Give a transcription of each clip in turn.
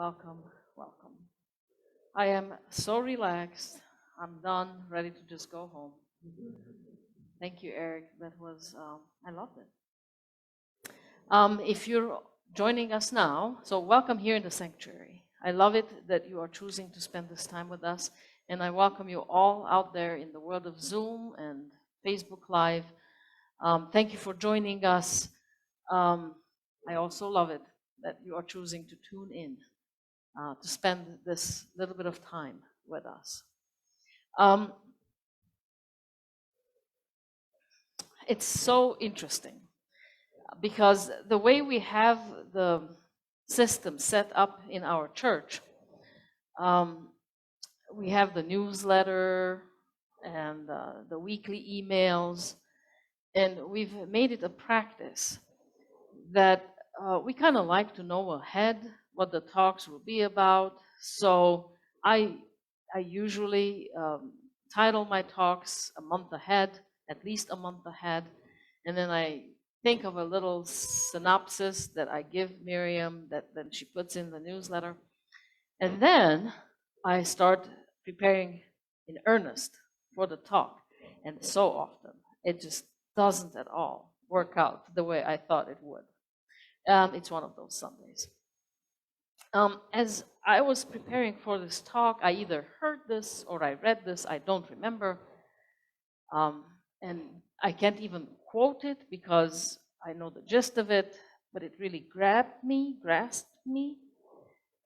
Welcome, welcome. I am so relaxed. I'm done, ready to just go home. Thank you, Eric. That was, I loved it. If you're joining us now, so welcome here in the sanctuary. I love it that you are choosing to spend this time with us, and I welcome you all out there in the world of Zoom and Facebook Live. Thank you for joining us. I also love it that you are choosing to tune in to spend this little bit of time with us. It's so interesting because the way we have the system set up in our church, we have the newsletter and the weekly emails, and we've made it a practice that we kind of like to know ahead what the talks will be about. So I usually title my talks a month ahead, at least a month ahead, and then I think of a little synopsis that I give Miriam that then she puts in the newsletter. And then I start preparing in earnest for the talk. And so often, it just doesn't at all work out the way I thought it would. It's one of those Sundays. As I was preparing for this talk, I either heard this or I read this, I don't remember. And I can't even quote it because I know the gist of it, but it really grasped me,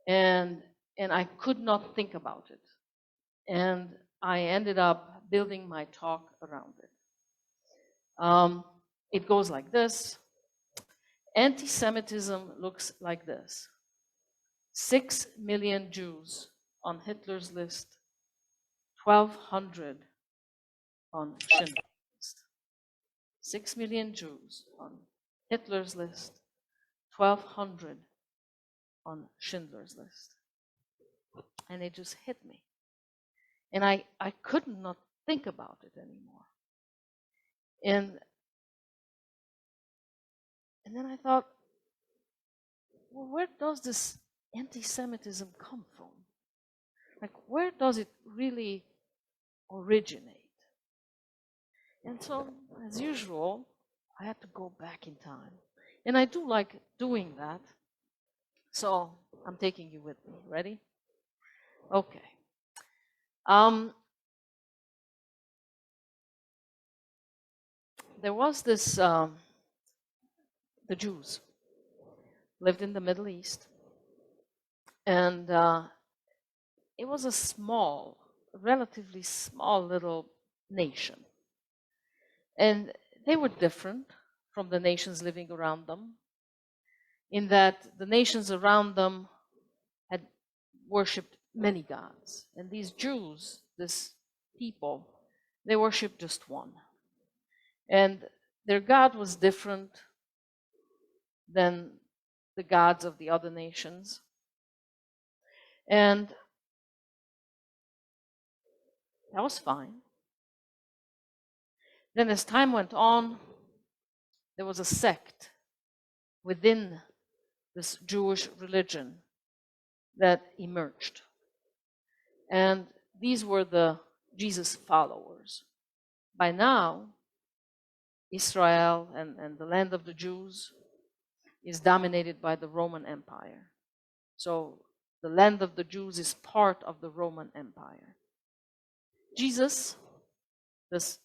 and I could not think about it. And I ended up building my talk around it. It goes like this. Anti-Semitism looks like this. 6 million Jews on Hitler's list, 1,200 on Schindler's list. 6 million Jews on Hitler's list, 1,200 on Schindler's list. And it just hit me. And I could not think about it anymore. And then I thought, well, where does this anti-Semitism come from? Like, where does it really originate? And so, as usual, I had to go back in time. And I do like doing that. So, I'm taking you with me. Ready? Okay. There was this, the Jews lived in the Middle East. And it was a small, relatively small little nation. And they were different from the nations living around them, in that the nations around them had worshipped many gods. And these Jews, this people, they worshipped just one. And their God was different than the gods of the other nations. And that was fine. Then as time went on, there was a sect within this Jewish religion that emerged. And these were the Jesus followers. By now, Israel and the land of the Jews is dominated by the Roman Empire. So the land of the Jews is part of the Roman Empire. Jesus, this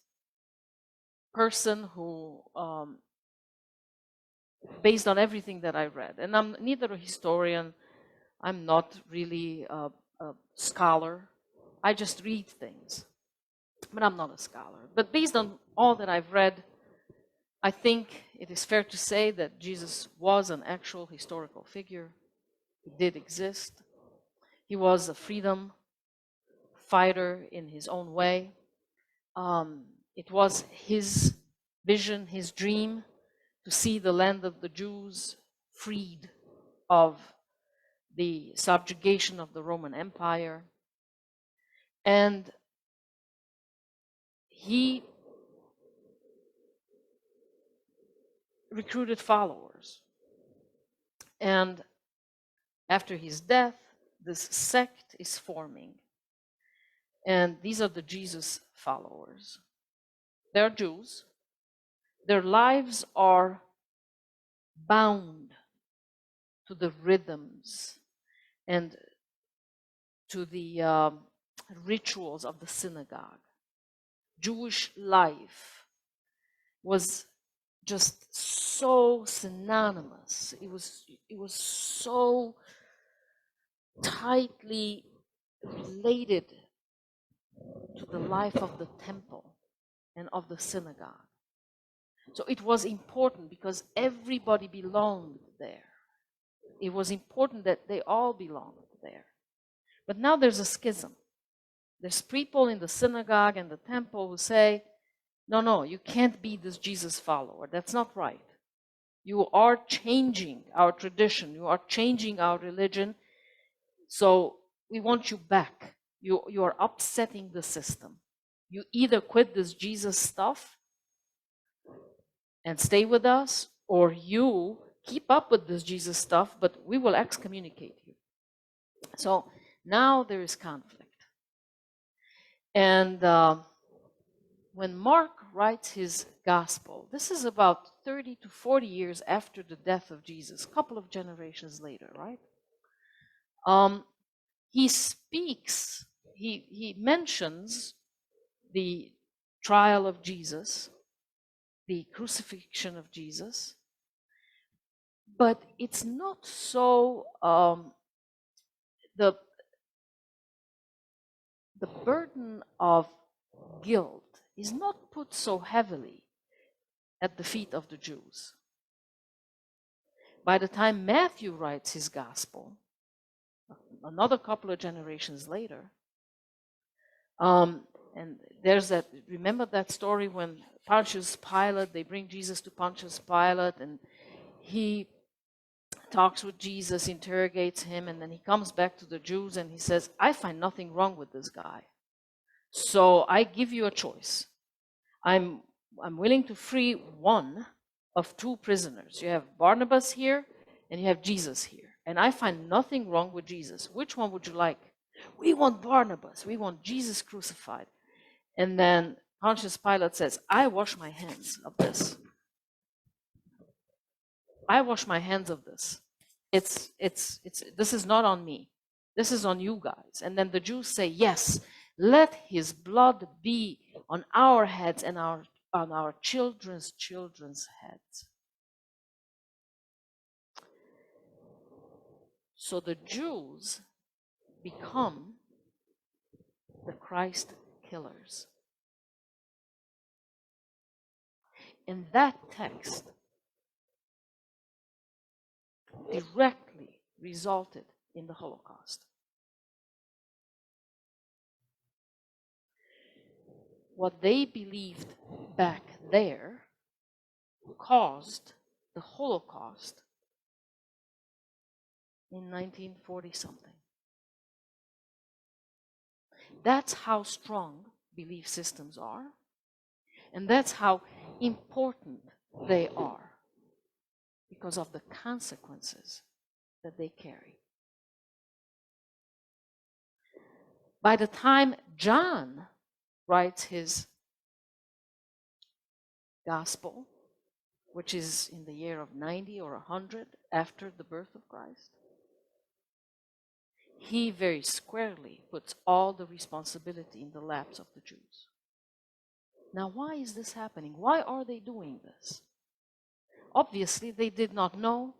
person who, based on everything that I read, and I'm neither a historian, I'm not really a scholar, I just read things, but I'm not a scholar. But based on all that I've read, I think it is fair to say that Jesus was an actual historical figure. He did exist. He was a freedom fighter in his own way. It was his vision, his dream, to see the land of the Jews freed of the subjugation of the Roman Empire. And he recruited followers. And after his death, this sect is forming. And these are the Jesus followers. They're Jews. Their lives are bound to the rhythms and to the rituals of the synagogue. Jewish life was just so synonymous. It was so tightly related to the life of the temple and of the synagogue. So it was important because everybody belonged there. It was important that they all belonged there. But now there's a schism. There's people in the synagogue and the temple who say, no, you can't be this Jesus follower. That's not right. You are changing our tradition. You are changing our religion. So we want you back. You are upsetting the system. You either quit this Jesus stuff and stay with us, or you keep up with this Jesus stuff, but we will excommunicate you. So now there is conflict. And when Mark writes his gospel, this is about 30 to 40 years after the death of Jesus, a couple of generations later, right? He speaks, he mentions the trial of Jesus, the crucifixion of Jesus, but it's not so, the burden of guilt is not put so heavily at the feet of the Jews. By the time Matthew writes his gospel, another couple of generations later, and there's that, remember that story when Pontius Pilate, they bring Jesus to Pontius Pilate, and he talks with Jesus, interrogates him, and then he comes back to the Jews and he says, I find nothing wrong with this guy. So I give you a choice. I'm willing to free one of two prisoners. You have Barnabas here and you have Jesus here. And I find nothing wrong with Jesus. Which one would you like? We want Barnabas. We want Jesus crucified. And then Pontius Pilate says, I wash my hands of this. I wash my hands of this. This is not on me. This is on you guys. And then the Jews say, yes, let his blood be on our heads and on our children's heads. So the Jews become the Christ killers. And that text directly resulted in the Holocaust. What they believed back there caused the Holocaust in 1940 something. That's how strong belief systems are, and that's how important they are because of the consequences that they carry. By the time John writes his gospel, which is in the year of 90 or 100 after the birth of Christ, he very squarely puts all the responsibility in the laps of the Jews. Now, why is this happening? Why are they doing this? Obviously, they did not know,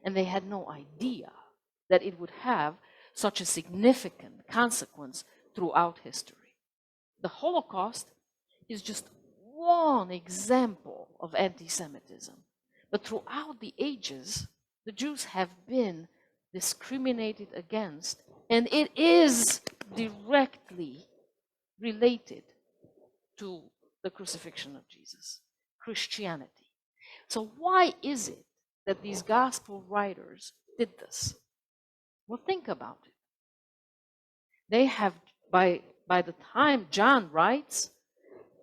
and they had no idea that it would have such a significant consequence throughout history. The Holocaust is just one example of anti-Semitism. But throughout the ages, the Jews have been discriminated against, and it is directly related to the crucifixion of Jesus, Christianity. So why is it that these gospel writers did this? Well, think about it. They have, by the time John writes,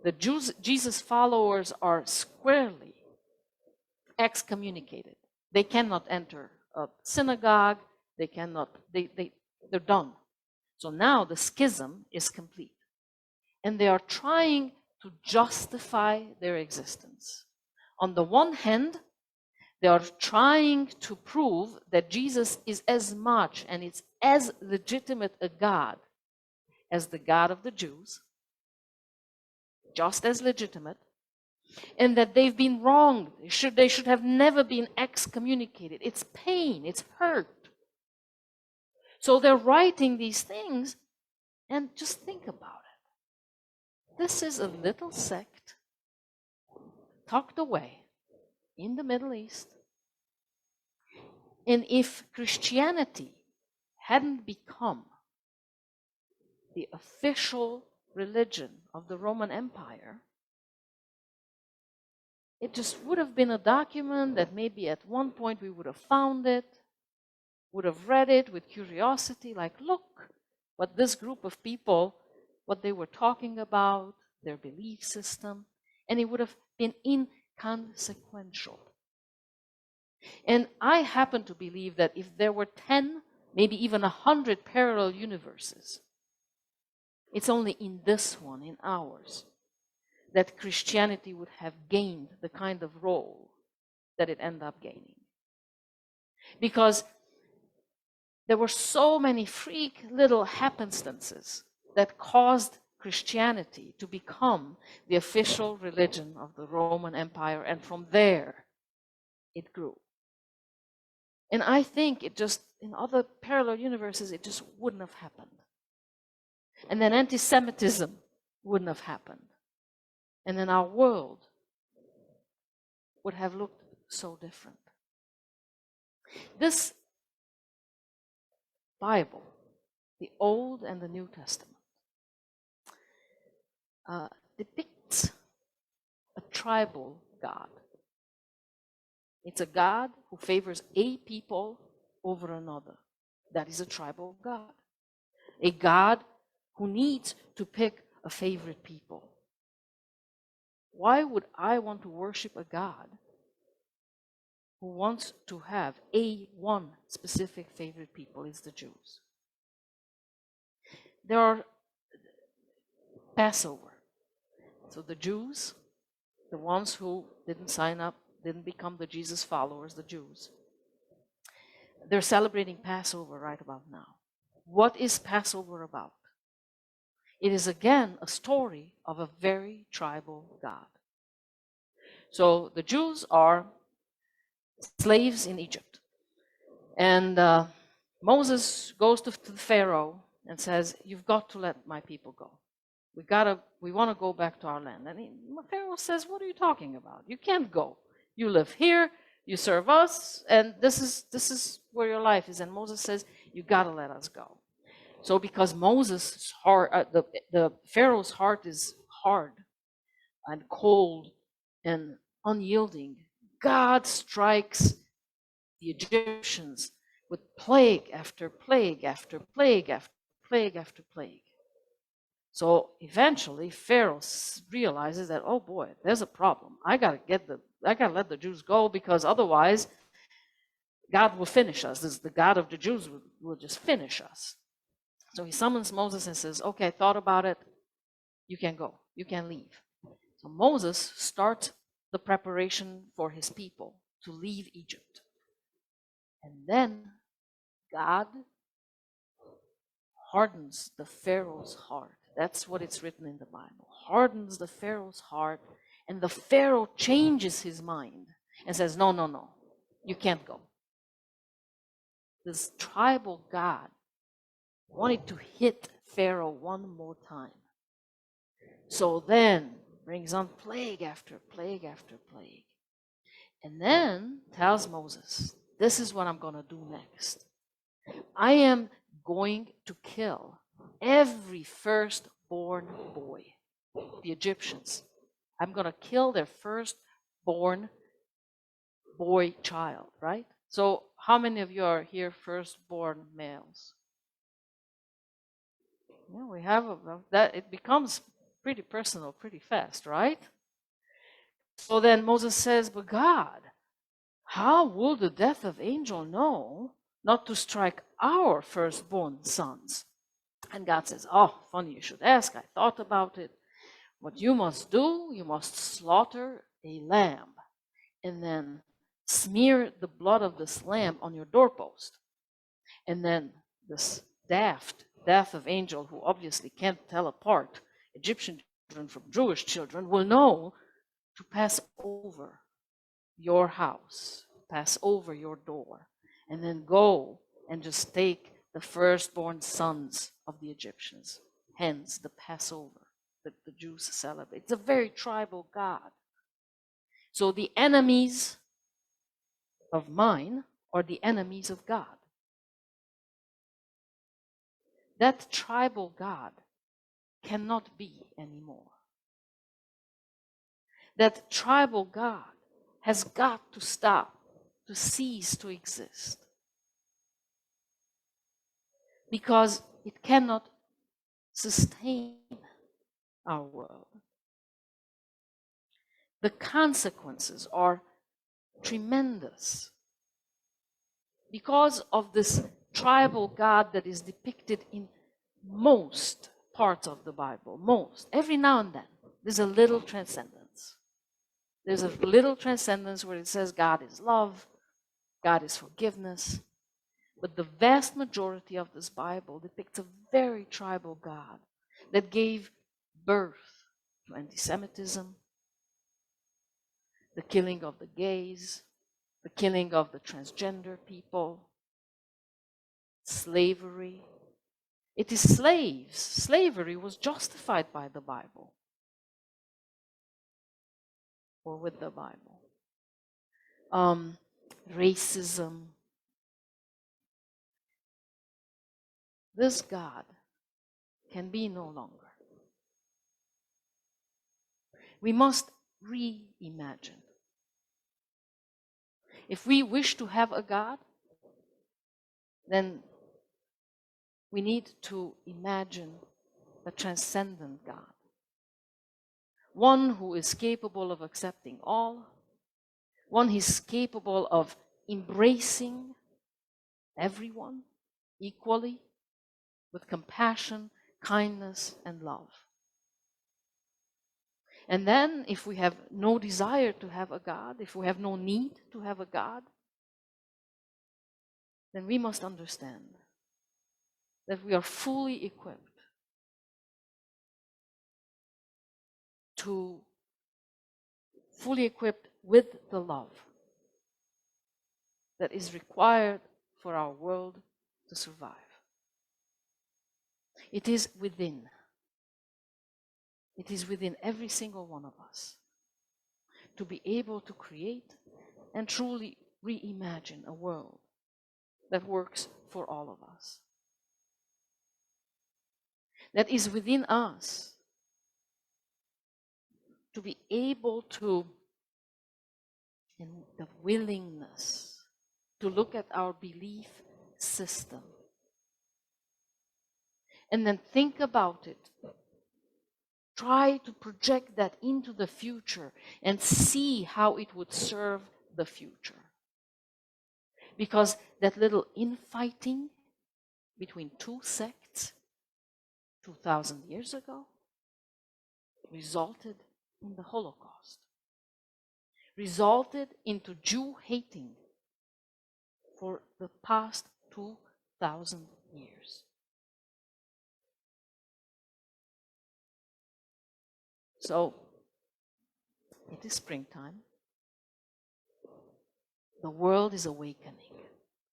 the Jesus followers are squarely excommunicated. They cannot enter a synagogue. They cannot. They're done. So now the schism is complete. And they are trying to justify their existence. On the one hand, they are trying to prove that Jesus is as much and is as legitimate a God as the God of the Jews, just as legitimate, and that they've been wronged. They should have never been excommunicated. It's pain, it's hurt. So they're writing these things, and just think about it. This is a little sect tucked away in the Middle East. And if Christianity hadn't become the official religion of the Roman Empire, it just would have been a document that maybe at one point we would have found it, would have read it with curiosity, like, look what this group of people, what they were talking about, their belief system, and it would have been inconsequential. And I happen to believe that if there were 10, maybe even 100 parallel universes, it's only in this one, in ours, that Christianity would have gained the kind of role that it ended up gaining. Because there were so many freak little happenstances that caused Christianity to become the official religion of the Roman Empire, and from there it grew. And I think it just, in other parallel universes, it just wouldn't have happened. And then anti-Semitism wouldn't have happened. And then our world would have looked so different. This Bible, the Old and the New Testament, depicts a tribal God. It's a God who favors a people over another. That is a tribal God. A God who needs to pick a favorite people. Why would I want to worship a God who wants to have one specific favorite people? Is the Jews. There are Passover. So the Jews, the ones who didn't sign up, didn't become the Jesus followers, the Jews, they're celebrating Passover right about now. What is Passover about? It is again a story of a very tribal God. So the Jews are slaves in Egypt. And Moses goes to the Pharaoh and says, you've got to let my people go. We want to go back to our land. And Pharaoh says, what are you talking about? You can't go. You live here, you serve us, and this is where your life is. And Moses says, you got to let us go. So because Moses' heart, the Pharaoh's heart is hard and cold and unyielding, God strikes the Egyptians with plague after plague after plague after plague after plague. So eventually Pharaoh realizes that, oh boy, there's a problem. I gotta let the Jews go, because otherwise God will finish us. The God of the Jews will just finish us. So he summons Moses and says, okay, I thought about it. You can go. You can leave. So Moses starts the preparation for his people to leave Egypt. And then God hardens the Pharaoh's heart. That's what it's written in the Bible. Hardens the Pharaoh's heart, and the Pharaoh changes his mind and says, no, you can't go. This tribal God wanted to hit Pharaoh one more time. So then brings on plague after plague after plague. And then tells Moses, this is what I'm going to do next. I am going to kill every firstborn boy, the Egyptians. I'm going to kill their firstborn boy child, right? So how many of you are here firstborn males? Yeah, we have that. It becomes pretty personal pretty fast, right? So then Moses says, but God, how will the deaf of angel know not to strike our firstborn sons. And God says, oh, funny you should ask. I thought about it. What you must do, you must slaughter a lamb and then smear the blood of this lamb on your doorpost. And then this deaf of angel, who obviously can't tell apart Egyptian children from Jewish children, will know to pass over your house, pass over your door, and then go and just take the firstborn sons of the Egyptians. Hence the Passover that the Jews celebrate. It's a very tribal God. So the enemies of mine are the enemies of God. That tribal God cannot be anymore. That tribal God has got to stop, to cease to exist. Because it cannot sustain our world. The consequences are tremendous. Because of this tribal God that is depicted in most parts of the Bible, most. Every now and then, there's a little transcendence. There's a little transcendence where it says God is love, God is forgiveness. But the vast majority of this Bible depicts a very tribal God that gave birth to anti-Semitism, the killing of the gays, the killing of the transgender people, slavery. It is slaves. Slavery was justified by the Bible or with the Bible. Racism. This God can be no longer. We must reimagine. If we wish to have a God, then we need to imagine a transcendent God. One who is capable of accepting all. One who is capable of embracing everyone equally with compassion, kindness, and love. And then, if we have no desire to have a God, if we have no need to have a God, then we must understand that we are fully equipped with the love that is required for our world to survive. It is within every single one of us to be able to create and truly reimagine a world that works for all of us. That is within us to be able to, in the willingness to look at our belief system and then think about it. Try to project that into the future and see how it would serve the future. Because that little infighting between two sects 2,000 years ago resulted in the Holocaust, resulted into Jew hating for the past 2,000 years. So, it is springtime. The world is awakening.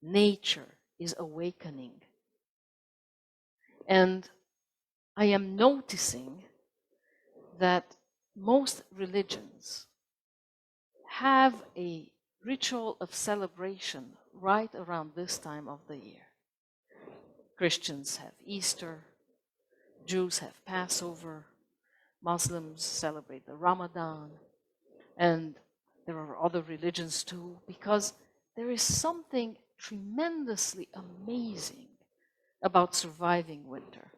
Nature is awakening. And I am noticing that most religions have a ritual of celebration right around this time of the year. Christians have Easter, Jews have Passover, Muslims celebrate the Ramadan, and there are other religions too, because there is something tremendously amazing about surviving winter.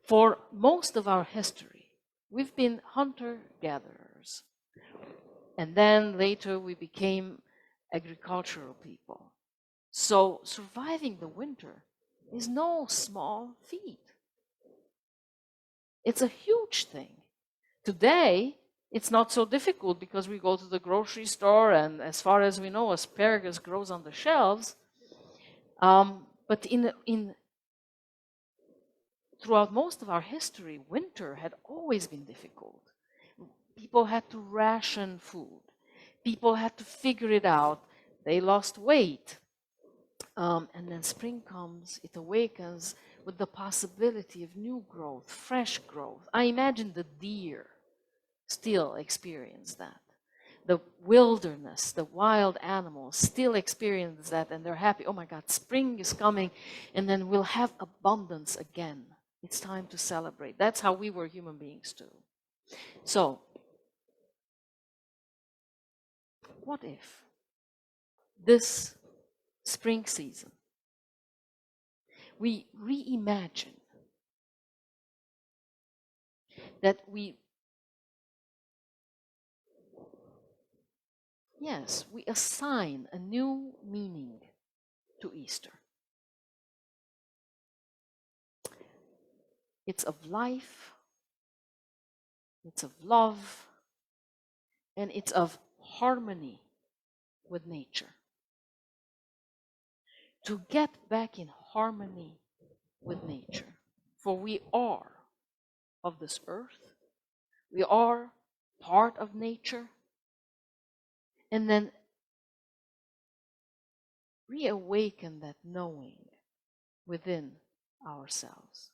For most of our history, we've been hunter-gatherers. And then later we became agricultural people. So surviving the winter is no small feat. It's a huge thing. Today, it's not so difficult because we go to the grocery store and as far as we know, asparagus grows on the shelves. But throughout most of our history, winter had always been difficult. People had to ration food. People had to figure it out. They lost weight. And then spring comes, it awakens with the possibility of new growth, fresh growth. I imagine the deer still experience that. The wilderness, the wild animals still experience that, and they're happy. Oh my God, spring is coming, and then we'll have abundance again. It's time to celebrate. That's how we were human beings too. So, what if this spring season we reimagine that we assign a new meaning to Easter. It's of life, it's of love, and it's of harmony with nature. To get back in harmony with nature. For we are of this earth, we are part of nature, and then reawaken that knowing within ourselves.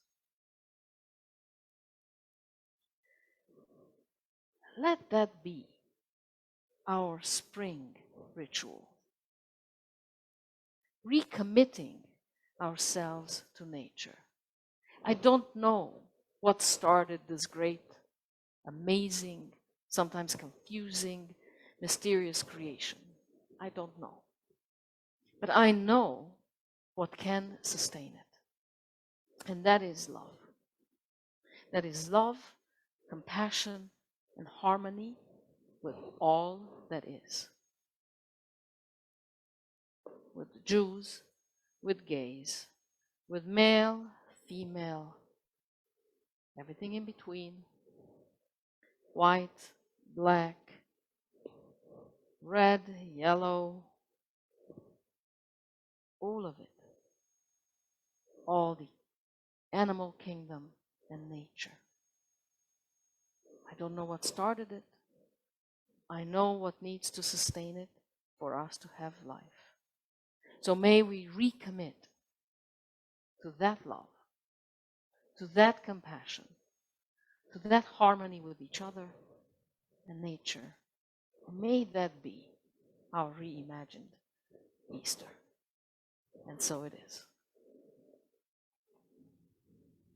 Let that be our spring ritual. Recommitting ourselves to nature. I don't know what started this great, amazing, sometimes confusing, mysterious creation. I don't know. But I know what can sustain it. And that is love. That is love, compassion, and harmony with all that is. With Jews, with gays, with male, female, everything in between, white, black, red, yellow, all of it. All the animal kingdom and nature. I don't know what started it. I know what needs to sustain it for us to have life. So may we recommit to that love, to that compassion, to that harmony with each other and nature. And may that be our reimagined Easter. And so it is.